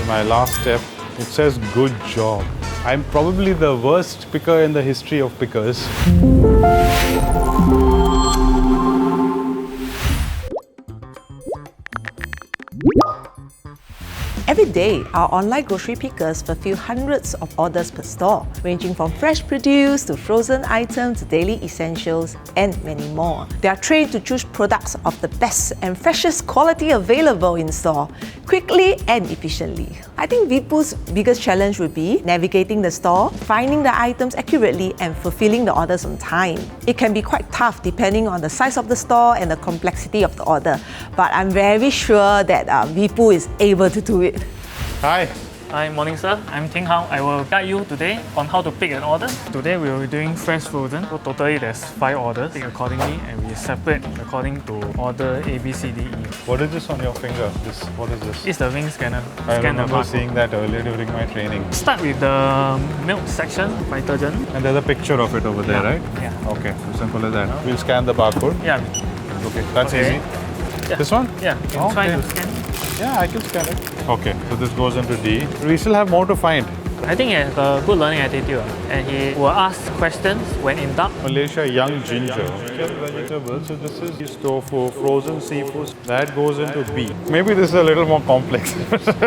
My last step, it says good job. I'm probably the worst picker in the history of pickers. Every day, our online grocery pickers fulfill hundreds of orders per store, ranging from fresh produce to frozen items, daily essentials, and many more. They are trained to choose products of the best and freshest quality available in store, quickly and efficiently. I think Vipul's biggest challenge would be navigating the store, finding the items accurately, and fulfilling the orders on time. It can be quite tough depending on the size of the store and the complexity of the order, but I'm very sure that Vipul is able to do it. Hi. Hi, morning sir. I'm Ting Hao. I will guide you today on how to pick an order. Today we will be doing fresh frozen. So totally there's 5 orders. Pick accordingly and we separate according to order A, B, C, D, E. What is this on your finger? What is this? It's the ring scanner. I Scan remember the seeing that earlier during my training. Start with the milk section, detergent. And there's a picture of it over there, right? Yeah. Okay, so simple as that. We'll scan the barcode. Yeah. Okay, that's Okay. easy. Yeah. This one? Yeah, you can try to scan. Yeah, I can scan it. Okay, so this goes into D. We still have more to find. I think he has a good learning attitude and he will ask questions when in doubt. Malaysia young ginger. Vegetables. So this is tofu, frozen seafood. That goes into B. Maybe this is a little more complex.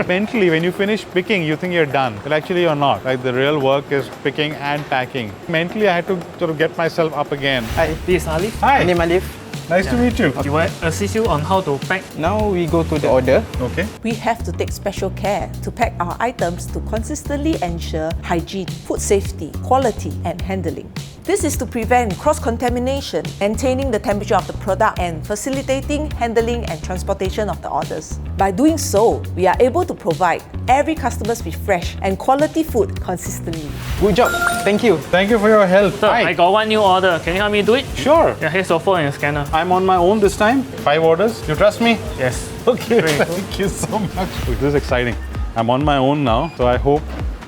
Mentally, when you finish picking, you think you're done. But actually you're not. Like the real work is picking and packing. Mentally, I had to sort of get myself up again. Hi, This is Alif. Hi. my name Alif. Nice to meet you. He will assist you on how to pack. Now we go to the order. Okay. We have to take special care to pack our items to consistently ensure hygiene, food safety, quality, and handling. This is to prevent cross-contamination, maintaining the temperature of the product, and facilitating handling and transportation of the orders. By doing so, we are able to provide every customer with fresh and quality food consistently. Good job. Thank you. Thank you for your help. Sir, I got one new order. Can you help me do it? Sure. Yeah, here's your phone and scanner. I'm on my own this time. 5 orders. You trust me? Yes. Okay. Great. Thank you so much. This is exciting. I'm on my own now, so I hope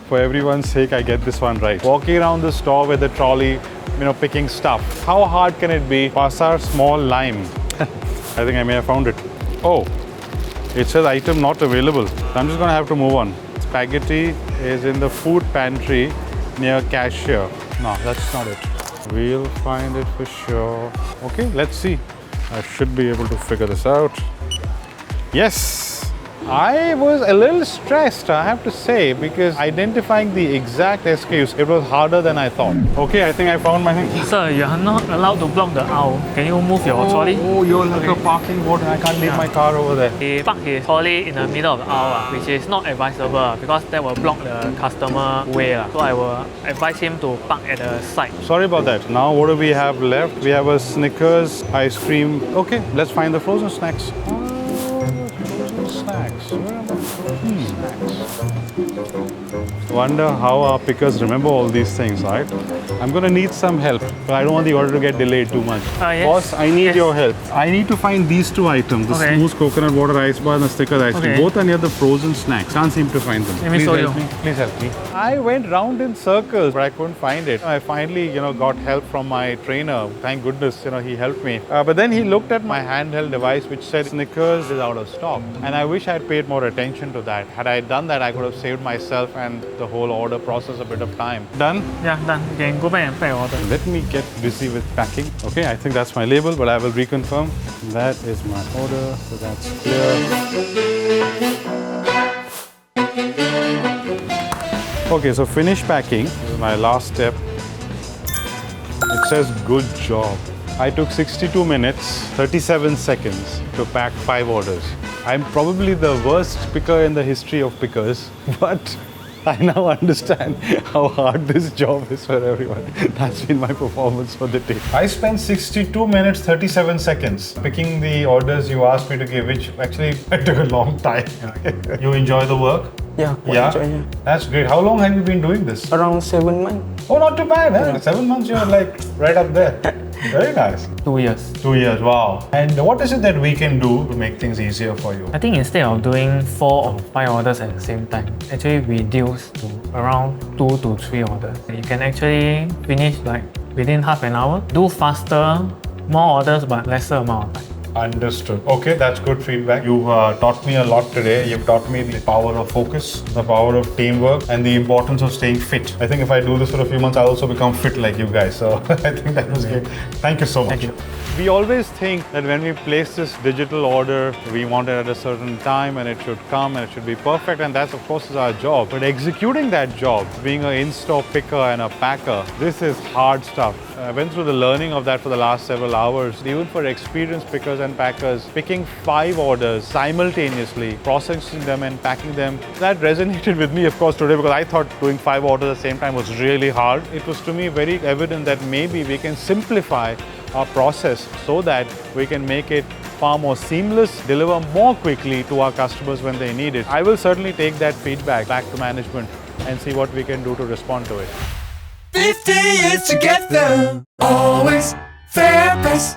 for everyone's sake I get this one right. Walking around the store with a trolley, picking stuff. How hard can it be? Pasar small lime. I think I may have found it. Oh, it says item not available. I'm just gonna have to move on. Spaghetti is in the food pantry near cashier. No, that's not it. We'll find it for sure. Okay, let's see. I should be able to figure this out. Yes! I was a little stressed, I have to say, because identifying the exact SKUs, it was harder than I thought. Okay, I think I found my thing. Sir, you are not allowed to block the aisle. Can you move your trolley? Oh, you're like a parking board and I can't leave my car over there. He parked his trolley in the middle of the aisle, which is not advisable because that will block the customer way. So I will advise him to park at the side. Sorry about that. Now what do we have left? We have a Snickers ice cream. Okay, let's find the frozen snacks. Snacks. Where are the frozen snacks? Wonder how our pickers remember all these things, right? I'm gonna need some help, but I don't want the order to get delayed too much. Yes. Boss, I need your help. I need to find these 2 items, the Okay. smooth coconut water ice bar and the Snickers ice cream. Okay. Both are near the frozen snacks. Can't seem to find them. Let me Please show help you. me. Please help me. I went round in circles, but I couldn't find it. I finally, got help from my trainer. Thank goodness, he helped me. But then he looked at my handheld device, which said Snickers is out of stock. And I wish I had paid more attention to that. Had I done that, I could have saved myself and the whole order process a bit of time. Done? Yeah, done. You can go back and pack your order. Let me get busy with packing. Okay, I think that's my label, but I will reconfirm. That is my order, so that's clear. Okay, so finish packing. This is my last step. It says good job. I took 62 minutes, 37 seconds to pack 5 orders. I'm probably the worst picker in the history of pickers, but I now understand how hard this job is for everyone. That's been my performance for the day. I spent 62 minutes, 37 seconds picking the orders you asked me to give, which actually took a long time. You enjoy the work? Yeah, quite enjoy, yeah. That's great. How long have you been doing this? Around 7 months. Oh, not too bad. Huh? 7 months, you're like right up there. Very nice. 2 years. 2 years, wow. And what is it that we can do to make things easier for you? I think instead of doing 4 or 5 orders at the same time, actually reduce to around 2 to 3 orders. You can actually finish like within half an hour, do faster, more orders but lesser amount of time. Understood. Okay, that's good feedback. You've taught me a lot today. You've taught me the power of focus, the power of teamwork, and the importance of staying fit. I think if I do this for a few months, I'll also become fit like you guys. So I think that was great. Thank you so much. Thank you. We always think that when we place this digital order, we want it at a certain time and it should come and it should be perfect, and that of course is our job. But executing that job, being an in-store picker and a packer, this is hard stuff. I went through the learning of that for the last several hours. Even for experienced pickers and packers, picking 5 orders simultaneously, processing them and packing them, that resonated with me of course today, because I thought doing 5 orders at the same time was really hard. It was to me very evident that maybe we can simplify our process so that we can make it far more seamless, deliver more quickly to our customers when they need it. I will certainly take that feedback back to management and see what we can do to respond to it. 50 years together, always FairPrice.